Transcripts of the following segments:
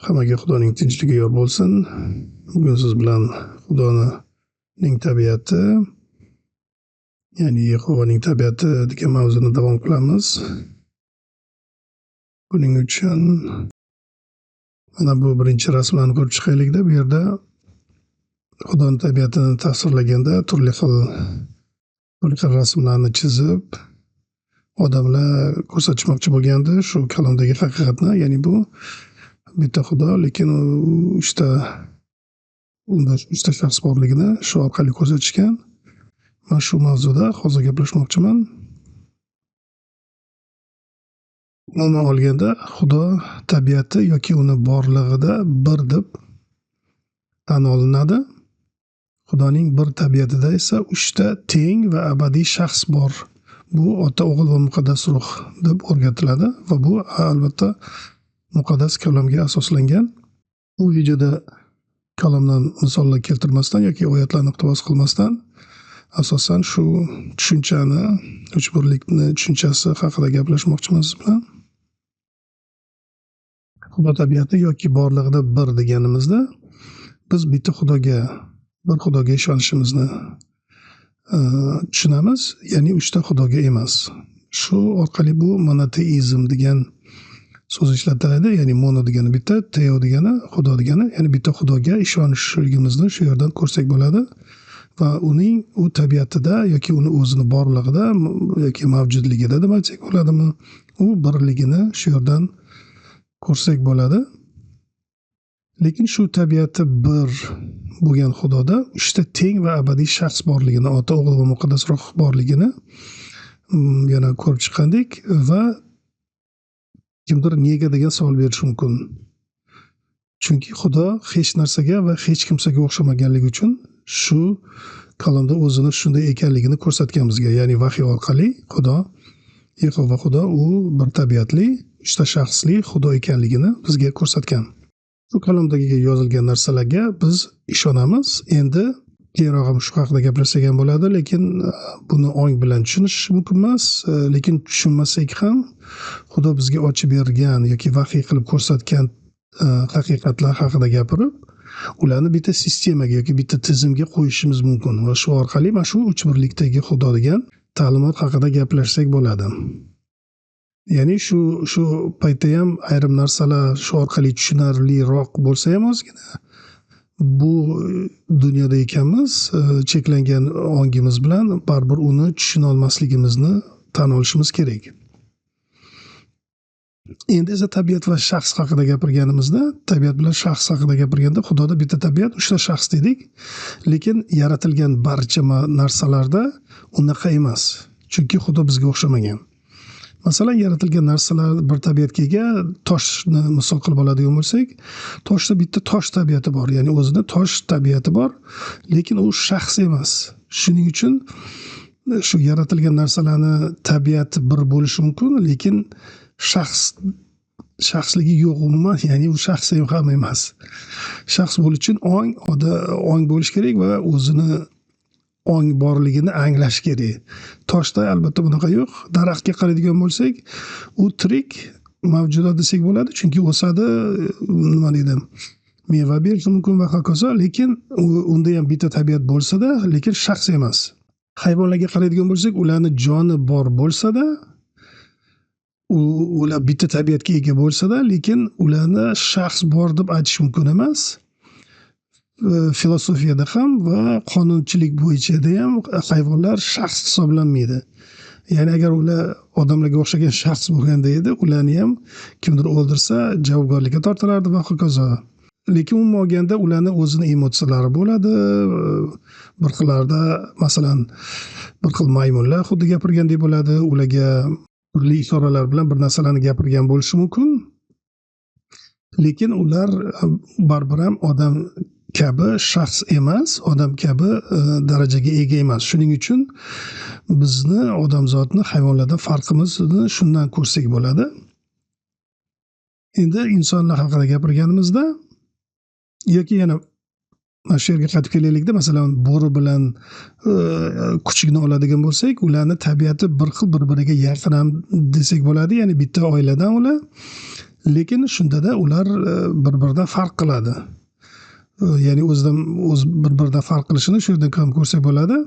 Hammaga Xudoning tinchligi yor bo'lsin. Bugun siz bilan Xudoning tabiati, ya'ni Yehovaning tabiati degan mavzuni davom qilamiz. Buning uchun mana bu birinchi rasmlarni ko'rib chiqaylik-da. Bu yerda Xudoning tabiatini tasvirlaganda turli xil rasmlarni chizib odamlar ko'rsatishmoqchi bo'lgandi shu kalamdagi haqiqatni, ya'ni bu bitta Xudo, lekin unda uchta shaxs borligini shu orqali ko'rsatishgan. Men shu mavzuda hozir gaplashmoqchiman. Umuman olganda Xudo tabiati yoki uni borlig'ida bir deb tan olinadi. Xudoning bir tabiatida esa uchta teng va abadiy shaxs bor. Bu Ota, O'g'il va Muqaddas Ruh deb o'rgatiladi va bu albatta muqaddas kalamga asoslangan. Bu videoda kalamdan misollar keltirmasdan yoki oyatlarni iqtibos qilmasdan asosan shu tushunchani, uch birlikni tushunchasi haqida gaplashmoqchiman siz bilan. Xudo tabiati yoki borlig'ida bir deganimizda biz bitta Xudoga, bir Xudoga ishonishimizni tushunamiz, ya'ni uchta Xudoga emas. Shu orqali bu monoteizm degan so'z ishlatiladi, ya'ni mono degani bitta, teo degani Xudo degani, ya'ni bitta Xudoga ishonishligimizni shu yerdan ko'rsak bo'ladi va uning u tabiatida yoki uni o'zini borlig'ida yoki mavjudligida deb aytsak bo'ladimi, u birligini shu yerdan ko'rsak bo'ladi. Lekin shu tabiati bir bo'lgan Xudoda uchta teng va abadiy shaxs borligini, Ota, O'g'il va Muqaddas Ruh borligini yana ko'rib chiqqandik va kimdir nega degan savol berishi mumkin. Chunki Xudo hech narsaga va hech kimsaga o'xshamaganligi uchun shu kalamda o'zini shunday ekanligini ko'rsatgan bizga. Ya'ni vahiy orqali Xudo, Yehova Xudo u bir tabiatli, uchta shaxsli Xudo ekanligini bizga ko'rsatgan. Shu kalamdagi yozilgan narsalarga biz ishonamiz. Endi keyinroq ham shu haqida gaplashsak ham bo'ladi, lekin buni ong bilan tushunish mumkin emas. Lekin tushunmasak ham Xudo bizga ochib bergan yoki vahiy qilib ko'rsatgan haqiqatlar haqida gapirib, ularni bitta sistemaga yoki bitta tizimga qo'yishimiz mumkin va shu orqali mana shu uch birlikdagi Xudo degan ta'limot haqida gaplashsak bo'ladi. Ya'ni shu paytda ham ayrim narsalar shu orqali tushunarliroq bo'lsa ham ozgina bu dunyoda ekanmiz, cheklangan ongimiz bilan baribir uni tushuna olmasligimizni tan olishimiz kerak. Endi esa tabiat va shaxs haqida gapirganimizda, tabiat bilan shaxs haqida gapirganda Xudoda bitta tabiat, uchta shaxs dedik. Lekin yaratilgan barcha narsalarda unaqa emas. Chunki Xudo bizga o'xshamagan. Masalan, yaratilgan narsalar bir tabiatga ega, toshni misol qilib oladigan bo'lsak, toshda bitta tosh tabiati bor, ya'ni o'zida tosh tabiati bor, lekin u shaxs emas. Shuning uchun shu yaratilgan narsalarni tabiati bir bo'lishi mumkin, lekin shaxsligi yo'q umuman, ya'ni u shaxs ham emas. Shaxs bo'lish uchun ong bo'lish kerak va o'zini ong borligini anglash kerak. Toshda albatta bunaqa yo'q. Daraxtga qaraydigan bo'lsak, u tirik mavjudot desak bo'ladi, chunki o'sadi, nima deydi, meva berishi mumkin va hokazo, lekin unda ham bitta tabiat bo'lsa-da, lekin shaxs emas. Hayvonlarga qaraydigan bo'lsak, ularni joni bor bo'lsa-da, ular bitta tabiatga ega bo'lsa-da, lekin ularni shaxs bor deb aytish mumkin emas. Filosofiyada ham va qonunchilik bo'yicha ham hayvonlar shaxs hisoblanmaydi. Ya'ni agar ular odamlarga o'xshagan shaxs bo'lganda edi, ularni ham kimdir o'ldirsa javobgarlikka tortilardi va hokazo. Lekin umuman olganda ularni o'zini emotsiyalari bo'ladi. Bir xillarda, masalan, bir xil maymunlar xuddi gapirgandek bo'ladi, ularga turli ishoralar bilan bir narsalarni gapirgan bo'lishi mumkin. Lekin ular baribir ham odam kabi shaxs emas, odam kabi darajaga ega emas. Shuning uchun bizni odamzodni hayvonlardan farqimizni shundan ko'rsak bo'ladi. Endi insonlar haqida gapirganimizda yoki yana mana shu yerga qaytib kelaylikda, masalan, bo'ri bilan kuchukni oladigan bo'lsak, ularni tabiati bir xil, bir-biriga yaqin ham desak bo'ladi, ya'ni bitta oiladan ular. lekin shundada ular bir-biridan farq qiladi. Ya'ni o'zidan o'zi bir-biridan farq qilishini shu yerdan ham ko'rsak bo'ladi.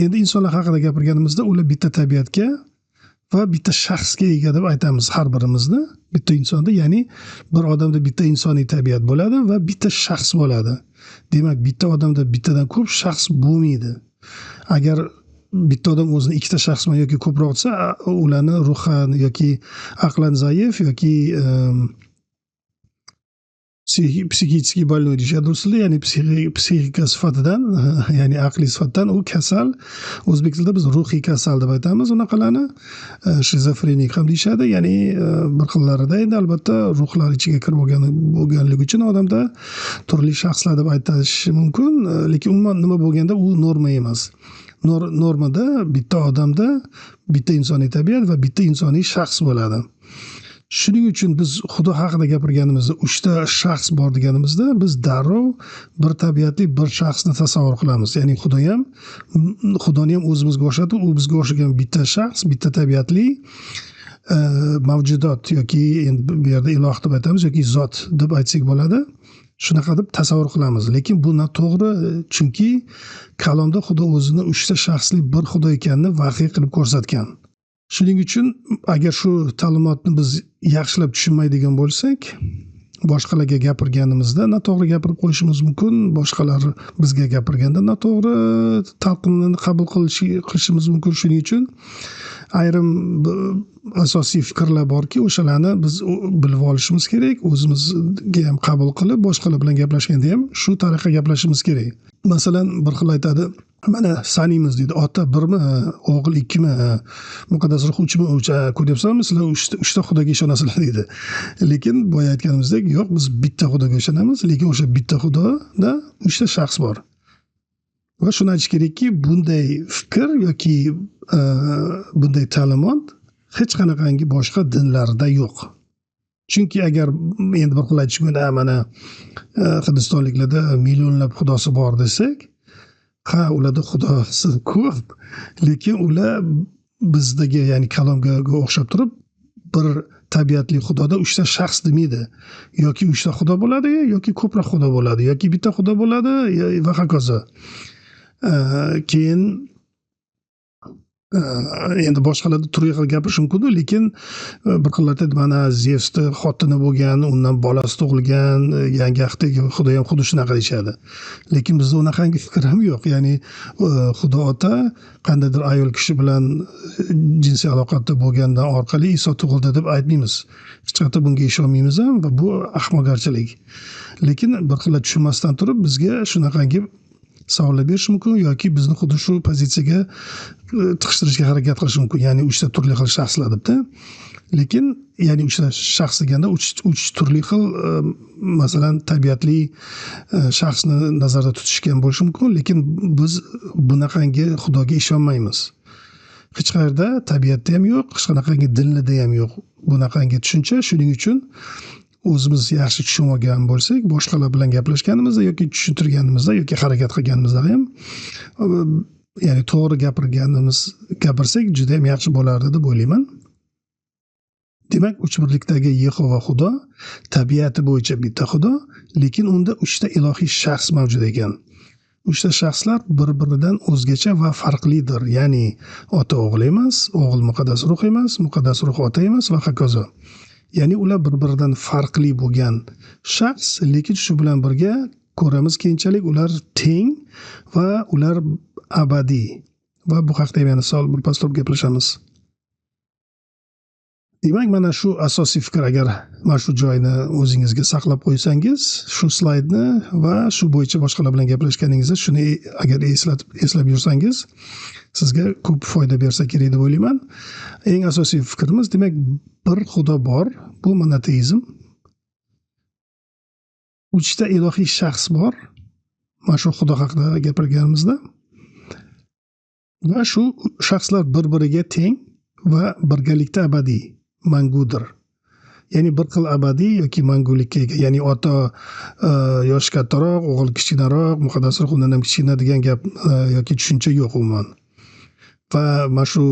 Endi insonlar haqida gapirganimizda ular bitta tabiatga va bitta shaxsga ega deb aytamiz har birimizni. Bitta insonda, ya'ni bir odamda bitta insoniy tabiat bo'ladi va bitta shaxs bo'ladi. Demak, bitta odamda bittadan ko'p shaxs bo'lmaydi. Agar bitta odam o'zini ikkita shaxsman yoki ko'proq desa, ularni ruhan yoki aqlan zaif yoki psixический больной deyishadi ruslar, ya'ni psixika sifatidan ya'ni aqliy sifatdan u kasal. O'zbek tilida biz ruhiy kasal deb aytamiz unaqalarni. Shizofrenik ham deyishadi, ya'ni bir xillarida. Endi albatta ruhlar ichiga kirib bo'lganligi uchun odamda turli shaxslar deb aytish mumkin, lekin umuman nima bo'lganda u norma emas. Normada bitta odamda bitta insoniy tabiat va bitta insoniy shaxs bo'ladi. Shuning uchun biz Xudo haqida gapirganimizda 3 ta shaxs bor deganimizda biz darrov bir tabiatli bir shaxsni tasavvur qilamiz. Ya'ni Xudoni ham o'zimizga o'xshatib, u bizga o'xshagan bitta shaxs, bitta tabiatli mavjudot yoki endi bu yerda iloh deb aytamiz yoki zot deb aytsak bo'ladi. Shunaqa deb tasavvur qilamiz, lekin bu noto'g'ri, chunki kalomda Xudo o'zini 3 ta shaxsli bir Xudo ekanini vahiy qilib ko'rsatgan. Shuning uchun agar shu ta'limotni biz yaxshilab tushunmaydigan bo'lsak, boshqalarga gapirganimizda noto'g'ri gapirib qo'yishimiz mumkin, boshqalar bizga gapirganda noto'g'ri talqinni qabul qilishimiz mumkin. Shuning uchun ayrim asosiy fikrlar borki, o'shalarni biz bilib olishimiz kerak, o'zimizga ham qabul qilib, boshqalar bilan gaplashganda ham shu tariqa gaplashimiz kerak. Masalan, bir xil aytadi, mana saniymiz deydi, ota birmi, o'g'il ikkimi, muqaddas ruh uchmi, ko'ryapsanmi, sizlar 3 ta xudoga ishonasizlar deydi. Lekin boya aytganimizdek, yo'q, biz bitta xudoga ishonamiz, lekin o'sha bitta xudoda 3 ta shaxs bor. Va shuni aytish kerakki, bunday fikr yoki bunday ta'limot hech qanaqangi boshqa dinlarda yo'q. Chunki agar endi bir xil aytish mumkin, mana Hindistonliklarda millionlab xudosi bor desak, ha, ularda xudosi ko'p, lekin ular bizdagi, ya'ni kalomga o'xshab turib, bir tabiatli xudoda 3 ta shaxs demaydi. Yoki 3 ta xudo bo'ladi, yoki ko'proq xudo bo'ladi, yoki bitta xudo bo'ladi va hokazo. Keyin endi boshqalarda turli xil gapirish mumkin, lekin bir xillar aytadi, mana Zevsni xotini bo'lgan, undan bolasi tug'ilgan, yangi ahdagi Xudo ham xuddi shunaqa deyishadi. Lekin bizda unaqangi fikr ham yo'q. Ya'ni Xudo ota qandaydir ayol kishi bilan jinsiy aloqada bo'lgandan orqali Iso tug'ildi deb aytmaymiz. Hech qanday bunga ishonmaymiz ham va bu ahmoqgarchilik. Lekin bir xillar tushunmasdan turib bizga shunaqangi savollar berish mumkin yoki bizni xuddi shu pozitsiyaga tiqishtirishga harakat qilish mumkin. Ya'ni 3 ta turli xil shaxslar debda. Lekin ya'ni 3 ta shaxs deganda 3 turli xil masalan tabiatli shaxsni nazarda tutishgan bo'lishi mumkin, lekin biz bunaqangi xudoga ishonmaymiz. Hech qayerda tabiatda ham yo'q, hech qanaqangi dinlarda ham yo'q bunaqangi tushuncha. Shuning uchun o'zimiz yaxshi tushunib olgan bo'lsak, boshqalar bilan gaplashganimizda yoki tushuntirganimizda yoki harakat qilganimizda ham ya'ni to'g'ri gapirsak juda ham yaxshi bo'lardi deb o'ylayman. Demak, uchbirlikdagi Yehova Xudo tabiati bo'yicha bitta Xudo, lekin unda 3 ta ilohiy shaxs mavjud ekan. 3 ta shaxslar bir-biridan o'zgacha va farqlidir. Ya'ni ota o'g'il emas, o'g'il muqaddas ruh emas, muqaddas ruh ota emas va hokazo. Ya'ni ular bir-biridan farqli bo'lgan shaxs, lekin shu bilan birga ko'ramiz keyinchalik ular teng va ular abadiy. Va bu haqda ham yana sal birpas turib gaplashamiz. Demak, mana shu asosiy fikr, agar mana shu joyni o'zingizga saqlab qo'ysangiz, shu slaydni va shu bo'yicha boshqalar bilan gaplashganingizda shuni agar eslab yursangiz, sizga ko'p foyda bersa kerak deb o'ylayman. Eng asosiy fikrimiz, demak, bir Xudo bor, bu monoteizm. 3 ta ilohiy shaxs bor, mana shu Xudo haqida gapirganimizda. Va shu shaxslar bir-biriga teng va birgalikda abadiy, mangudir. Ya'ni bir xil abadiy yoki mangulikka ega. Ya'ni ota yoshi kattaroq, o'g'il kichkinaroq, muqaddas ruh undan ham kichkina degan gap yoki tushuncha yo'q umuman. Va mana shu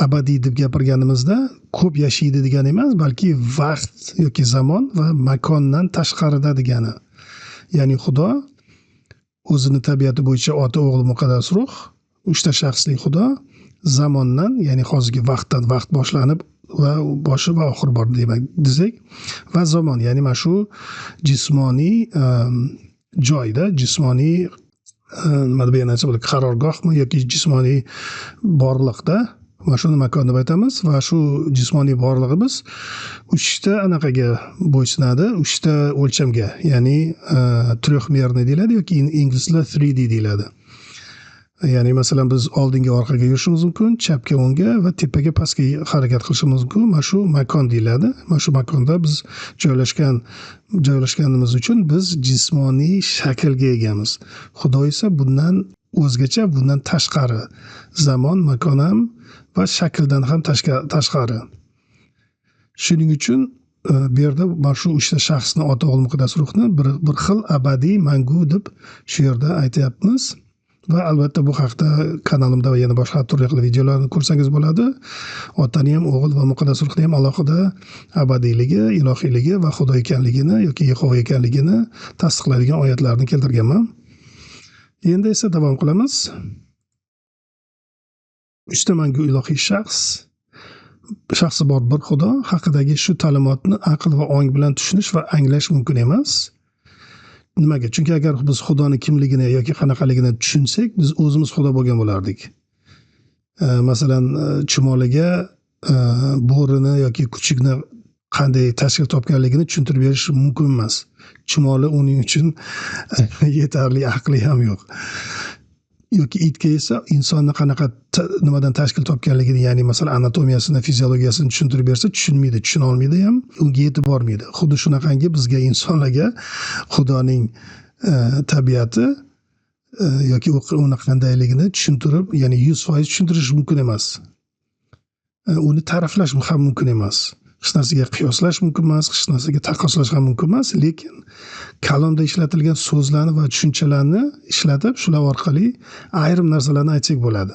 abadiy deb gapirganimizda ko'p yashaydi degani emas, balki vaqt yoki zamon va makondan tashqarida degani. Ya'ni Xudo o'zini tabiati bo'yicha Ota, O'g'il, Muqaddas Ruh, uchta shaxsli Xudo zamondan, ya'ni hozirgi vaqtdan vaqt boshlanib va boshi va oxiri bor demak desak, va zamon, ya'ni mana shu jismoniy joyda, jismoniy nima deb bo'ladi, qarorgohmi yoki jismoniy borliqda mana shuni makon deb aytamiz va shu jismoniy borlig'imiz uchta anaqaga bo'ysunadi, uchta o'lchamga, ya'ni trехмерный deyiladi yoki ingliz tilida 3D deyiladi. Ya'ni masalan biz oldinga orqaga yurishimiz mumkin, chapga o'ngga va tepaga pastga harakat qilishimiz mumkin. Mana shu makon deyiladi. Mana shu makonda biz joylashganimiz uchun biz jismoniy shaklga egamiz. Xudo esa bundan o'zgacha, bundan tashqari, zamon, makon ham va shakldan ham tashqari. Shuning uchun bu yerda mana shu uchta shaxsni, Ota, O'g'il, Muqaddas Ruhni bir xil abadiy, mangu deb shu yerda aytyapmiz. Va albatta bu haqda kanalimda va yana boshqa turli xil videolarni ko'rsangiz bo'ladi. Otani ham, O'g'il va Muqaddas Ruhni ham alohida abadiyligi, ilohiyligi va Xudo ekanligini yoki Yehova ekanligini tasdiqlaydigan oyatlarni keltirganman. Endi esa davom qilamiz. Uchta mangu ilohiy shaxsi bor bir Xudo haqidagi shu ta'limotni aql va ong bilan tushunish va anglash mumkin emas. Nimaga? Chunki agar biz Xudoni kimligini yoki qanaqaligini tushunsak, biz o'zimiz Xudo bo'lgan bo'lardik. Masalan, chumoliga bo'rini yoki kuchukni qanday tashkil topganligini tushuntirib berish mumkin emas. Chumoli uning uchun yetarli aqli ham yo'q. Yoki itga esa insonni qanaqa nimadan tashkil topganligini, ya'ni masalan anatomiyasini, fiziologiyasini tushuntirib bersa tushunmaydi, tushuna olmaydi ham, unga yetib bormaydi. Xuddi shunaqangi bizga insonlarga Xudoning tabiati yoki uni qandayligini tushuntirib, ya'ni 100% tushuntirish mumkin emas. Uni ta'riflash ham mumkin emas. Hech narsaga qiyoslash mumkin emas, hech narsaga taqqoslash ham mumkin emas, lekin kalomda ishlatilgan so'zlarni va tushunchalarni ishlatib, shular orqali ayrim narsalarni aytsak bo'ladi.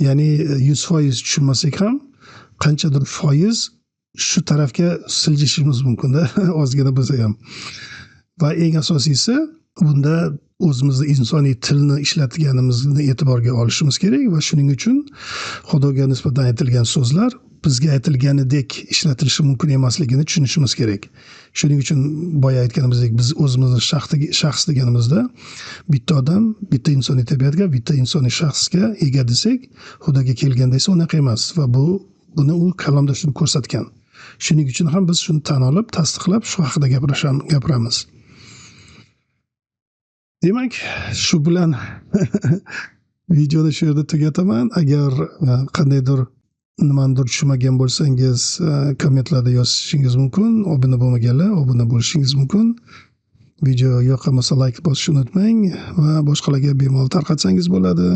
Ya'ni 100% tushunmasak ham qanchadir foiz shu tarafga siljishimiz mumkin-da, ozgina bo'lsa ham. Va eng asosiysi bunda o'zimizni insoniy tilni ishlatganimizni e'tiborga olishimiz kerak va shuning uchun Xudoga nisbatan aytilgan so'zlar bizga aytilganidek ishlatilishi mumkin emasligini tushunishimiz kerak. Shuning uchun boya aytganimizdek, biz o'zimizni shaxs deganimizda bitta odam, bitta insoniy tabiatga, bitta insoniy shaxsga ega desak, Xudoga kelganda esa unaqa emas va buni u kalomda shuni ko'rsatgan. Shuning uchun ham biz shuni tan olib, tasdiqlab shu haqida gapiramiz. Demak, shu bilan videoni shu yerda tugataman. Agar qandaydir nimanidir tushunmagan bo'lsangiz, kommentlarda yozishingiz mumkin. Obuna bo'lmaganlar obuna bo'lishingiz mumkin. Video yoqmasa like bosishni unutmang va boshqalarga bemalol tarqatsangiz bo'ladi.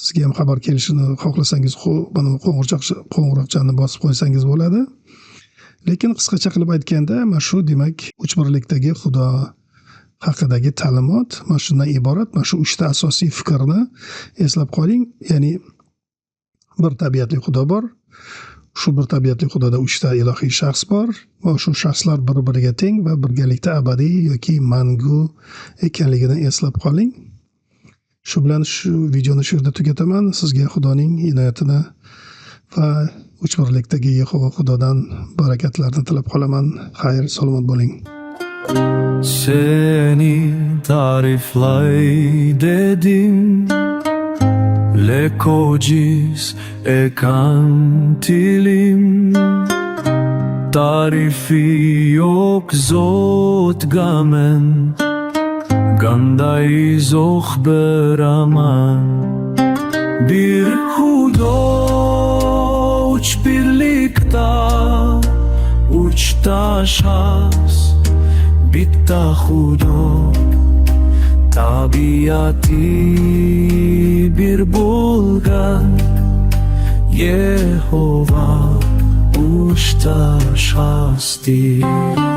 Sizga ham xabar kelishini xohlasangiz, mana qo'ng'iroqchani bosib qo'ysangiz bo'ladi. Lekin qisqacha qilib aytganda, mana shu demak uch birlikdagi Xudo haqidagi ta'limot mana shundan iborat. Mana shu uchta asosiy fikrni eslab qoling. Ya'ni bir tabiatli Xudo bor. Shu bir tabiatli Xudoda uchta ilohiy shaxs bor va shu shaxslar bir-biriga teng va birgalikda abadiy yoki mangu ekanligini eslab qoling. Shu bilan shu videoni shu yerda tugataman. Sizga Xudoning inoyatini va uch birlikdagi Yehova Xudodan barakatlarni tilab qolaman. Xayr, salomat bo'ling. Seni tariflay dedim, lekocis ekantilim, tarifi yok zot gamen, ganday zoh beraman. Bir Xudo uç birlikte, uchta shaxs, bitta Xudo, tabiati bir bo'lgan Yehova uchta shaxsdir.